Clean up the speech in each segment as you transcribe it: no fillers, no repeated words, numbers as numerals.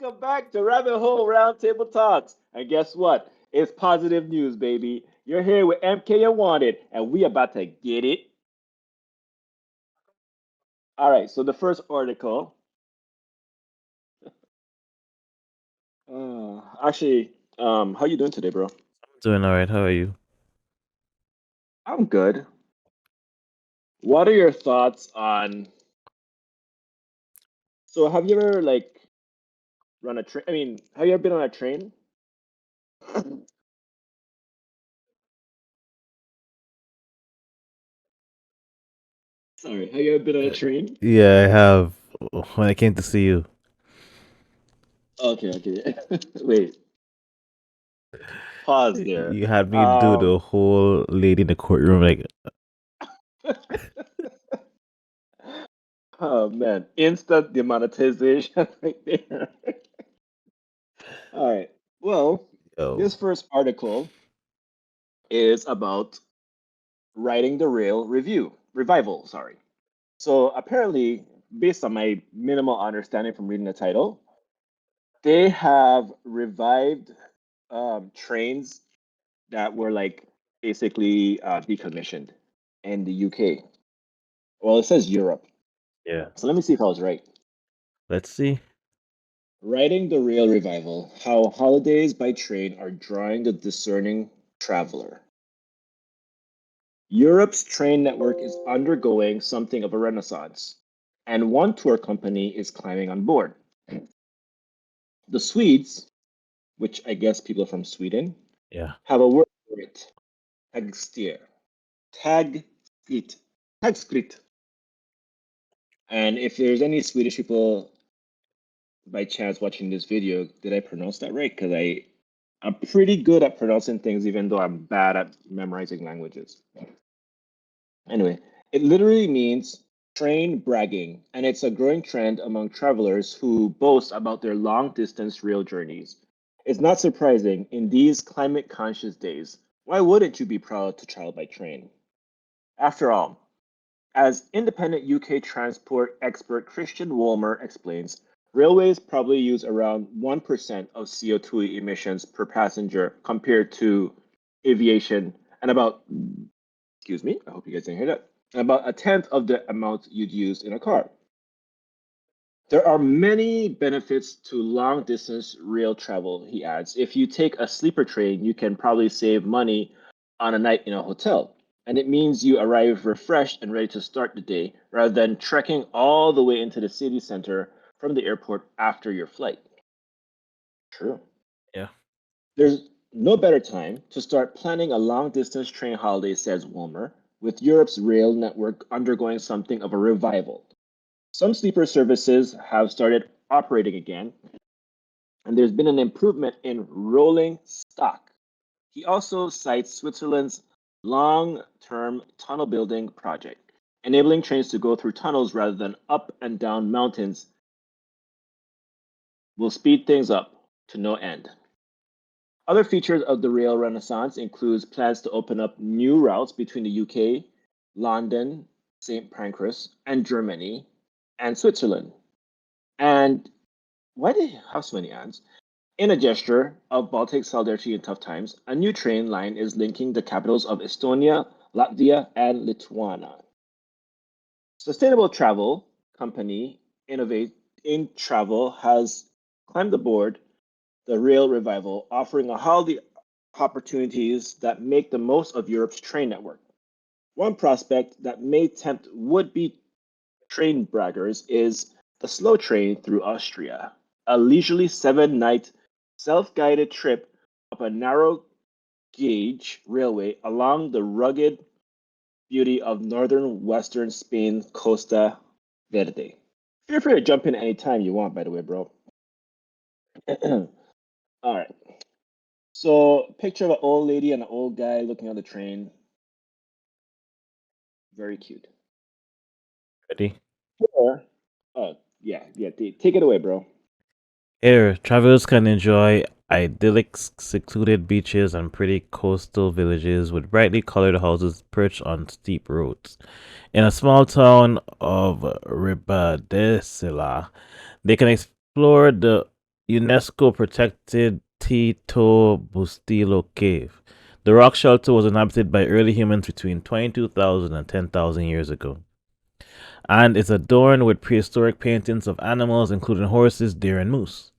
welcome back to Rabbit Hole Roundtable Talks. And guess what? It's positive news, baby. You're here with MK and Wanted, and we about to get it. All right, so the first article, how you doing today, bro? Doing all right. How are you? I'm good. What are your thoughts on? So, have you ever run a train? I mean, have you ever been on a train? Sorry, have you ever been on a train? Yeah, I have. When I came to see you, Okay, okay. Wait, pause there. you had me do Um, the whole lady in the courtroom. Like, Oh man, instant demonetization right there. All right. Well, yo, this first article is about writing the rail revival, sorry. So apparently, based on my minimal understanding from reading the title, they have revived trains that were basically decommissioned in the UK. Well, it says Europe. yeah. So let me see if I was right. Let's see. Writing the Rail Revival: How Holidays by Train Are Drawing the Discerning Traveler. Europe's train network is undergoing something of a renaissance, and one tour company is climbing on board. The Swedes, which I guess people from Sweden, Yeah. have a word for it: tagstier. Tagskrit. Tagskrit. And if there's any Swedish people by chance watching this video, did I pronounce that right? Because I'm pretty good at pronouncing things, even though I'm bad at memorizing languages. Anyway, it literally means train bragging, and it's a growing trend among travelers who boast about their long distance rail journeys. It's not surprising in these climate conscious days. Why wouldn't you be proud to travel by train? After all, as independent UK transport expert Christian Wolmer explains, railways probably use around 1% of CO2 emissions per passenger compared to aviation, and excuse me, I hope you guys didn't hear that, about a tenth of the amount you'd use in a car. There are many benefits to long distance rail travel, he adds. If you take a sleeper train, you can probably save money on a night in a hotel. And it means you arrive refreshed and ready to start the day rather than trekking all the way into the city center from the airport after your flight. True. Yeah. There's no better time to start planning a long distance train holiday, says Wilmer, with Europe's rail network undergoing something of a revival. Some sleeper services have started operating again, and there's been an improvement in rolling stock. He also cites Switzerland's long term tunnel building project, enabling trains to go through tunnels rather than up and down mountains, will speed things up to no end. Other features of the rail renaissance includes plans to open up new routes between the UK, London, St. Pancras, and Germany, and Switzerland. And why do they have so many ads? In a gesture of Baltic solidarity in tough times, a new train line is linking the capitals of Estonia, Latvia, and Lithuania. Sustainable travel company Innovate in Travel has climbed aboard the rail revival, offering a holiday opportunities that make the most of Europe's train network. One prospect that may tempt would-be train braggers is the slow train through Austria, a leisurely 7-night self-guided trip up a narrow gauge railway along the rugged beauty of northern western Spain, Costa Verde. Feel free to jump in anytime you want, by the way, bro. All right. So, picture of an old lady and an old guy looking on the train. Very cute. Ready? Or, yeah. Take it away, bro. Here, travelers can enjoy idyllic, secluded beaches and pretty coastal villages with brightly colored houses perched on steep roads. In a small town of Ribadesela, they can explore the UNESCO protected Tito Bustillo Cave. The rock shelter was inhabited by early humans between 22,000 and 10,000 years ago, and is adorned with prehistoric paintings of animals, including horses, deer, and moose.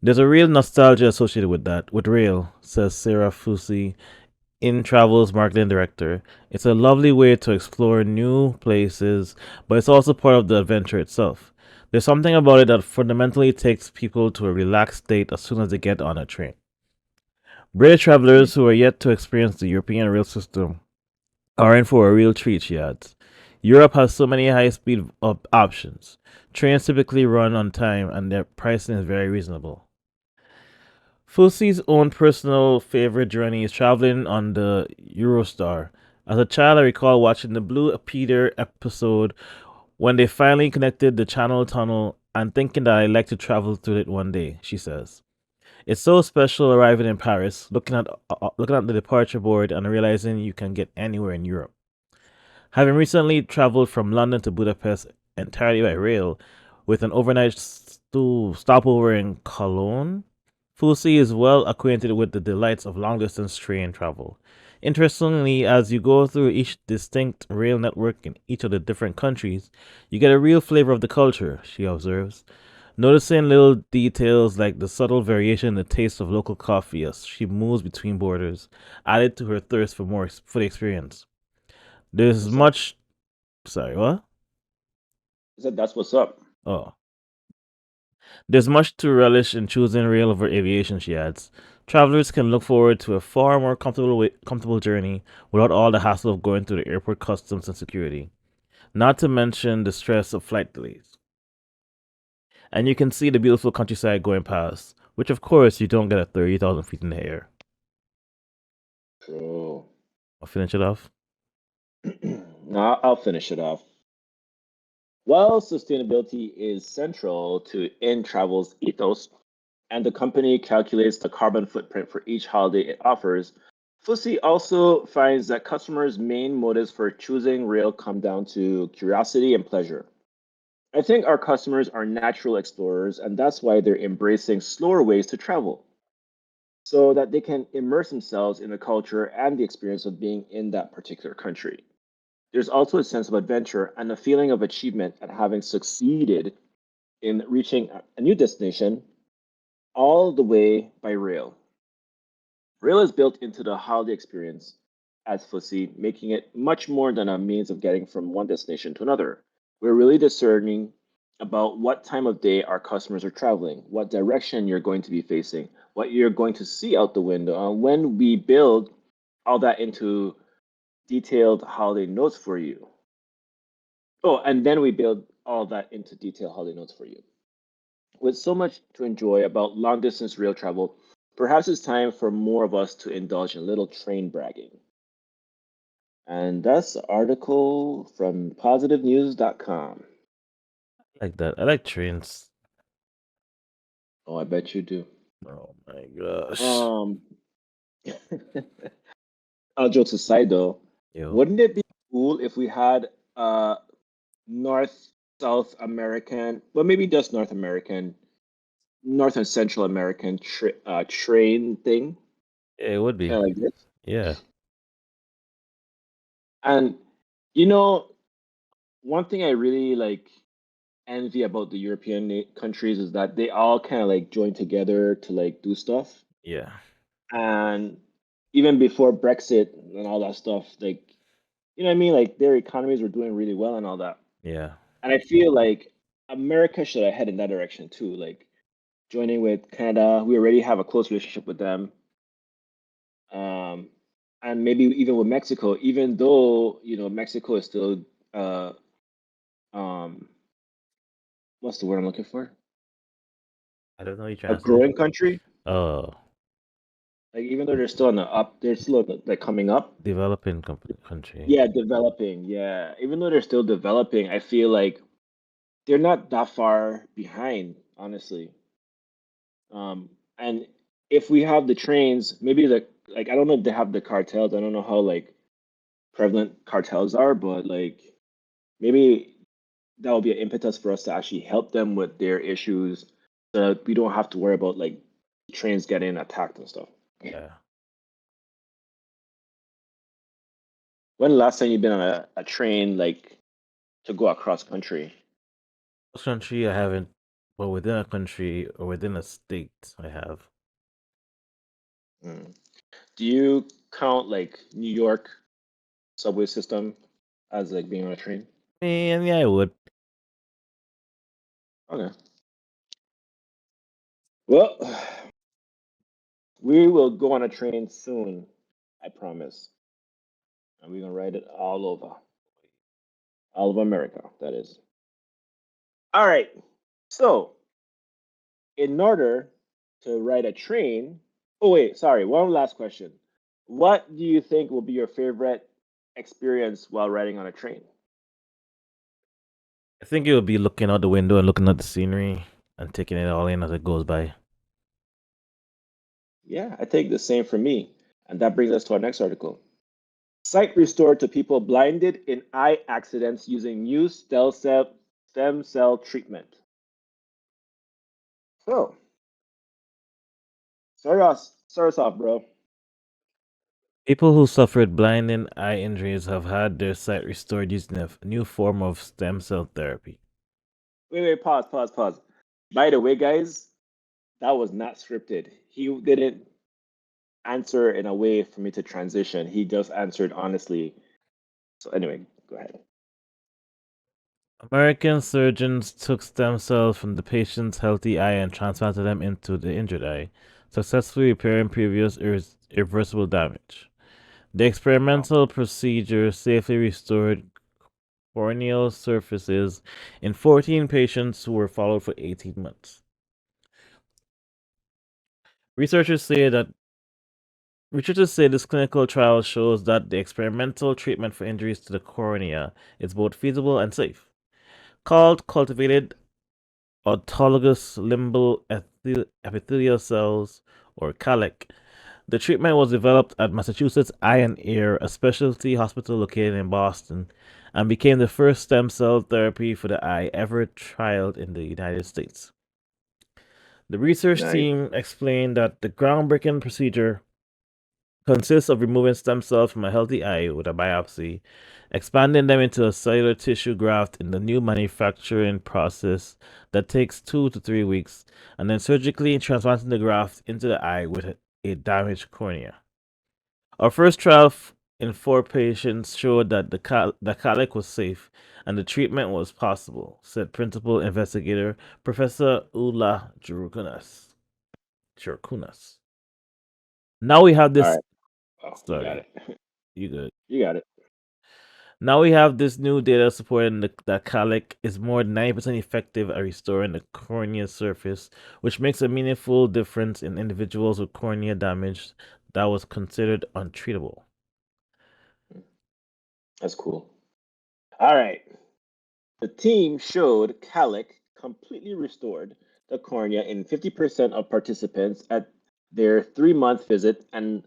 There's a real nostalgia associated with that, with rail, says Sarah Fusi, in Travel's marketing director. It's a lovely way to explore new places, but it's also part of the adventure itself. There's something about it that fundamentally takes people to a relaxed state as soon as they get on a train. British Hmm. travelers who are yet to experience the European rail system are in for a real treat, she adds. Europe has so many high speed options. Trains typically run on time and their pricing is very reasonable. Fussi's own personal favorite journey is traveling on the Eurostar. As a child, I recall watching the Blue Peter episode when they finally connected the Channel Tunnel and thinking that I'd like to travel through it one day, she says. It's so special arriving in Paris, looking at the departure board and realizing you can get anywhere in Europe. Having recently traveled from London to Budapest entirely by rail, with an overnight stopover in Cologne, Fusi is well acquainted with the delights of long distance train travel. Interestingly, as you go through each distinct rail network in each of the different countries, you get a real flavor of the culture, she observes, noticing little details like the subtle variation in the taste of local coffee as she moves between borders, added to her thirst for the experience. There's What's up? much. Sorry, what? I said that's what's up. Oh. There's much to relish in choosing rail over aviation, she adds. Travelers can look forward to a far more comfortable journey without all the hassle of going through the airport customs and security, not to mention the stress of flight delays. And you can see the beautiful countryside going past, which of course you don't get at 30,000 feet in the air. True. I'll finish it off. Now I'll finish it off. While sustainability is central to In Travel's ethos, and the company calculates the carbon footprint for each holiday it offers, Fussy also finds that customers' main motives for choosing rail come down to curiosity and pleasure. I think our customers are natural explorers, and that's why they're embracing slower ways to travel so that they can immerse themselves in the culture and the experience of being in that particular country. There's also a sense of adventure and a feeling of achievement at having succeeded in reaching a new destination all the way by rail. Rail is built into the holiday experience as Fussy, making it much more than a means of getting from one destination to another. We're really discerning about what time of day our customers are traveling, what direction you're going to be facing, what you're going to see out the window. When we build all that into detailed holiday notes for you. Oh, and then we build all that into detailed holiday notes for you. With so much to enjoy about long distance rail travel, perhaps it's time for more of us to indulge in a little train bragging. And that's the article from positivenews.com. I like that. I like trains. Oh, I bet you do. Oh my gosh. Um, all jokes aside, though, Yo. wouldn't it be cool if we had a North South American, well, maybe just North American, North and Central American train thing, Yeah, it would kind be. of like this? Yeah. And you know, one thing I really like envy about the European countries is that they all kind of like join together to like do stuff. Yeah. And even before Brexit and all that stuff, like, you know what I mean? Like their economies were doing really well and all that. Yeah. And I feel like America should have head in that direction too. Like joining with Canada, we already have a close relationship with them. Um, and maybe even with Mexico, even though, Mexico is still uh um what's the word I'm looking for? I don't know what you're A trying to say. growing country. Oh, Like even though they're still on the up, they're still like coming up. developing country. Yeah, developing. Yeah, even though they're still developing, I feel like they're not that far behind, honestly. And if we have the trains, maybe like I don't know if they have the cartels. I don't know how like prevalent cartels are, but like maybe that will be an impetus for us to actually help them with their issues so that we don't have to worry about like trains getting attacked and stuff. Yeah. When the last time you've been on a train like to go across country? This country I haven't, but within a country or within a state I have. Mm. Do you count like New York subway system as like being on a train? And yeah, I would. Okay. Well, we will go on a train soon, I promise. And we're gonna ride it all over America, that is. All right. So, in order to ride a train, oh wait, sorry, one last question. What do you think will be your favorite experience while riding on a train? I think it would be looking out the window and looking at the scenery and taking it all in as it goes by. Yeah, I think the same for me. And that brings us to our next article. Sight restored to people blinded in eye accidents using new stem cell treatment. So, start us off, bro. People who suffered blinding eye injuries have had their sight restored using a new form of stem cell therapy. Wait, pause. By the way, guys, that was not scripted. He didn't answer in a way for me to transition. He just answered honestly. So anyway, go ahead. American surgeons took stem cells from the patient's healthy eye and transplanted them into the injured eye, successfully repairing previous irreversible damage. The Wow. experimental procedure safely restored corneal surfaces in 14 patients who were followed for 18 months. Researchers say that Researchers say this clinical trial shows that the experimental treatment for injuries to the cornea is both feasible and safe. Called cultivated autologous limbal epithelial cells, or CALEC, the treatment was developed at Massachusetts Eye and Ear, a specialty hospital located in Boston, and became the first stem cell therapy for the eye ever trialed in the United States. The research Nice. team explained that the groundbreaking procedure consists of removing stem cells from a healthy eye with a biopsy, expanding them into a cellular tissue graft in the new manufacturing process that takes 2 to 3 weeks, and then surgically transplanting the graft into the eye with a damaged cornea. Our first trial in 4 patients showed that the colic was safe and the treatment was possible, said principal investigator Professor Ula Jurukunas. Now we have All this. right. Oh, you got Sorry, it. you good. You got it. Now we have this new data supporting that colic is more than 90% effective at restoring the cornea surface, which makes a meaningful difference in individuals with cornea damage that was considered untreatable. That's cool. All right. The team showed Calic completely restored the cornea in 50% of participants at their 3-month visit, and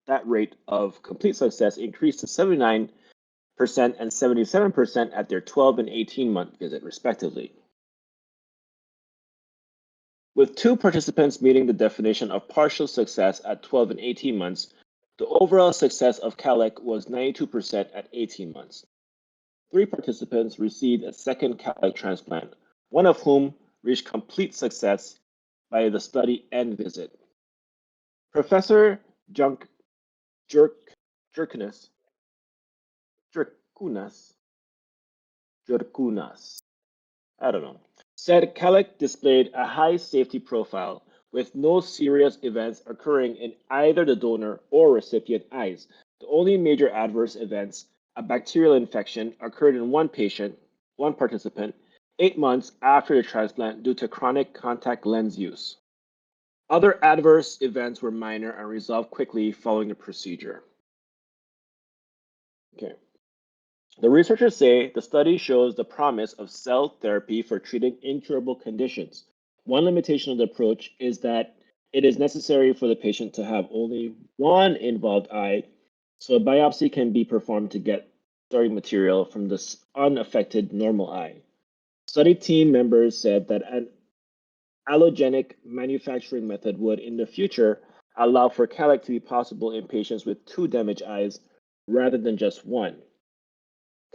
that rate of complete success increased to 79% and 77% at their 12 and 18-month visit, respectively. With 2 participants meeting the definition of partial success at 12 and 18 months, the overall success of Calic was 92% at 18 months. 3 participants received a second Calic transplant, one of whom reached complete success by the study end visit. Professor Jerkunas, Jerkunas, Jerkunas, I don't know, said Calic displayed a high safety profile with no serious events occurring in either the donor or recipient eyes. The only major adverse events, a bacterial infection, occurred in one participant, 8 months after the transplant due to chronic contact lens use. Other adverse events were minor and resolved quickly following the procedure. Okay. The researchers say the study shows the promise of cell therapy for treating incurable conditions. One limitation of the approach is that it is necessary for the patient to have only one involved eye, so a biopsy can be performed to get starting material from the unaffected normal eye. Study team members said that allogenic manufacturing method would, in the future, allow for CALEC to be possible in patients with two damaged eyes rather than just one.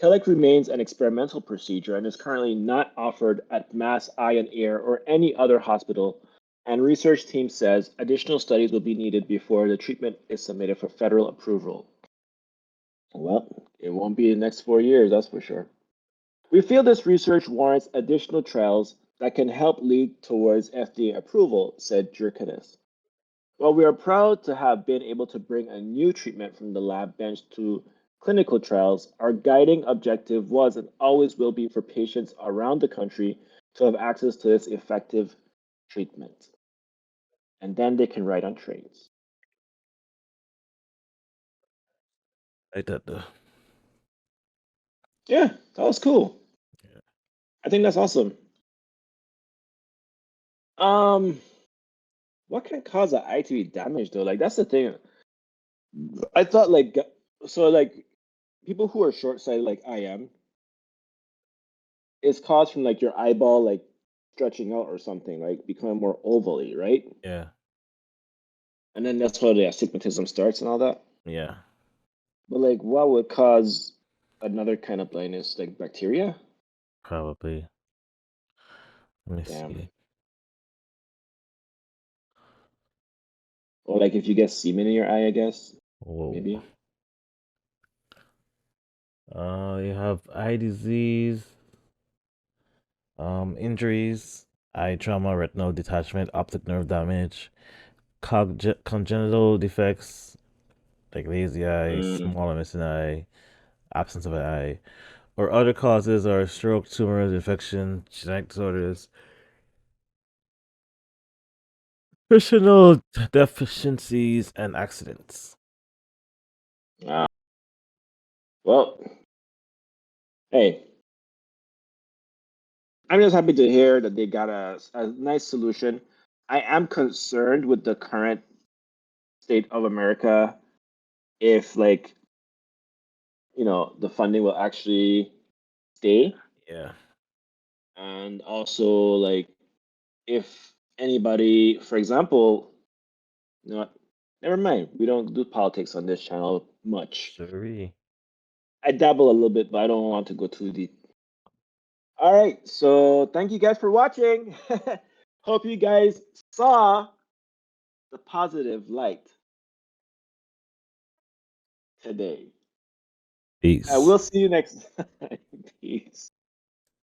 CALEC remains an experimental procedure and is currently not offered at Mass Eye and Ear or any other hospital, and research team says additional studies will be needed before the treatment is submitted for federal approval. Well, it won't be the next 4 years, that's for sure. We feel this research warrants additional trials that can help lead towards FDA approval, said Jurkanis. While we are proud to have been able to bring a new treatment from the lab bench to clinical trials, our guiding objective was and always will be for patients around the country to have access to this effective treatment. And then they can ride on trains. Like that though. Yeah, that was cool. Yeah. I think that's awesome. What can cause an eye to be damaged though? Like that's the thing. I thought like people who are short sighted like I am, it's caused from like your eyeball like stretching out or something, like becoming more ovally, right? Yeah. And then that's where the astigmatism starts and all that. Yeah. But like, what would cause another kind of blindness, like bacteria? Probably. Let me Damn. see. Or like if you get semen in your eye, I guess Whoa. maybe. You have eye disease, injuries, eye trauma, retinal detachment, optic nerve damage, congenital defects like lazy eye, Mm, small or missing eye, absence of an eye, or other causes are stroke, tumors, infection, genetic disorders, nutritional deficiencies, and accidents. ah, well, hey, I'm just happy to hear that they got a nice solution. I am concerned with the current state of America if like the funding will actually stay, Yeah, and also like if anybody, for example, you know what, never mind, we don't do politics on this channel much. sorry. I dabble a little bit, but I don't want to go too deep. All right, so thank you guys for watching. Hope you guys saw the positive light today. Peace. We'll see you next time. Peace.